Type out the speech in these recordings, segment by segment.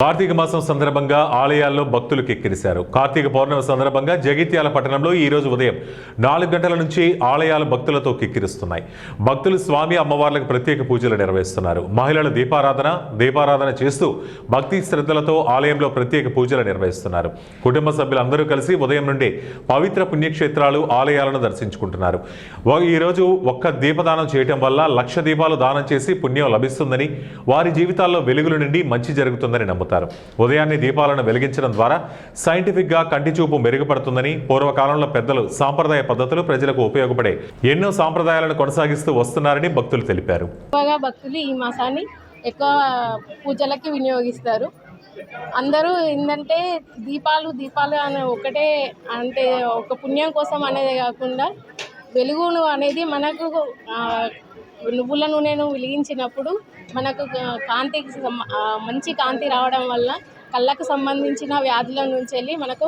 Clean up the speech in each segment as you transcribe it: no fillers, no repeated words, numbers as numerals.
కార్తీక మాసం సందర్భంగా ఆలయాల్లో భక్తులు కిక్కిరిశారు. కార్తీక పౌర్ణమి సందర్భంగా జగిత్యాల పట్టణంలో ఈ రోజు ఉదయం 4 గంటల నుంచి ఆలయాలు భక్తులతో కిక్కిరిస్తున్నాయి. భక్తులు స్వామి అమ్మవార్లకు ప్రత్యేక పూజలు నిర్వహిస్తున్నారు. మహిళలు దీపారాధన చేస్తూ భక్తి శ్రద్ధలతో ఆలయంలో ప్రత్యేక పూజలు నిర్వహిస్తున్నారు. కుటుంబ సభ్యులందరూ కలిసి ఉదయం నుండి పవిత్ర పుణ్యక్షేత్రాలు ఆలయాలను దర్శించుకుంటున్నారు. ఈ రోజు ఒక్క దీపదానం చేయటం వల్ల 1,00,000 దీపాలు దానం చేసి పుణ్యం లభిస్తుందని, వారి జీవితాల్లో వెలుగులు నిండి మంచి జరుగుతుందని నమ్ముతారు. ఉదయాన్నే దీపాలను వెలిగించడం ద్వారా సైంటిఫిక్ గా కంటి చూపు మెరుగుపడుతుందని, పూర్వకాలంలో పెద్దలు సాంప్రదాయ పద్ధతులు ప్రజలకు ఉపయోగపడే ఎన్నో సాంప్రదాయాలను కొనసాగిస్తూ వస్తున్నారని భక్తులు తెలిపారు. భక్తులు ఈ మాసాన్ని ఎక్కువ పూజలకి వినియోగిస్తారు. అందరూ ఏంటంటే దీపాలు అనే ఒకటే అంటే ఒక పుణ్యం కోసం అనేది కాకుండా వెలుగును అనేది మనకు నువ్వుల నూనెను వెలిగించినప్పుడు మనకు కాంతికి మంచి కాంతి రావడం వల్ల కళ్ళకు సంబంధించిన వ్యాధుల నుంచి వెళ్ళి మనకు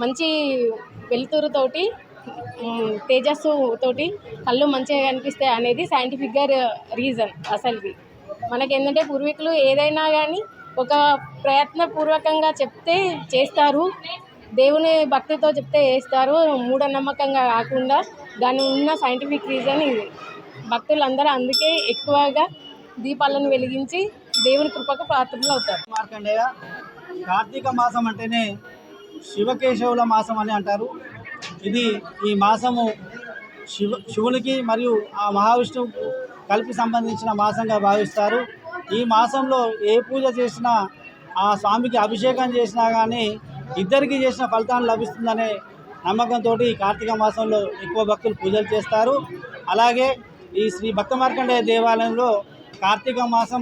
మంచి వెలుతురుతోటి తేజస్సు తోటి కళ్ళు మంచిగా కనిపిస్తాయి అనేది సైంటిఫిక్గా రీజన్. అసలుది మనకి ఏంటంటే పూర్వీకులు ఏదైనా కానీ ఒక ప్రయత్నపూర్వకంగా చెప్తే చేస్తారు, దేవుని భక్తితో చెప్తే చేస్తారు, మూఢనమ్మకంగా కాకుండా దాని ఉన్న సైంటిఫిక్ రీజన్ ఇది. భక్తులందరూ అందుకే ఎక్కువగా దీపాలను వెలిగించి దేవుని కృపకు పాత్రలు అవుతారు. మార్కండేయ కార్తీక మాసం అంటేనే శివకేశవుల మాసం అని అంటారు. ఈ మాసము శివునికి మరియు ఆ మహావిష్ణువుకు కలిపి సంబంధించిన మాసంగా భావిస్తారు. ఈ మాసంలో ఏ పూజ చేసినా, ఆ స్వామికి అభిషేకం చేసినా కానీ ఇద్దరికి చేసిన ఫలితాన్ని లభిస్తుందనే నమ్మకంతో కార్తీక మాసంలో ఎక్కువ భక్తులు పూజలు చేస్తారు. అలాగే ఈ శ్రీ భక్త మార్కండేయ దేవాలయంలో కార్తీక మాసం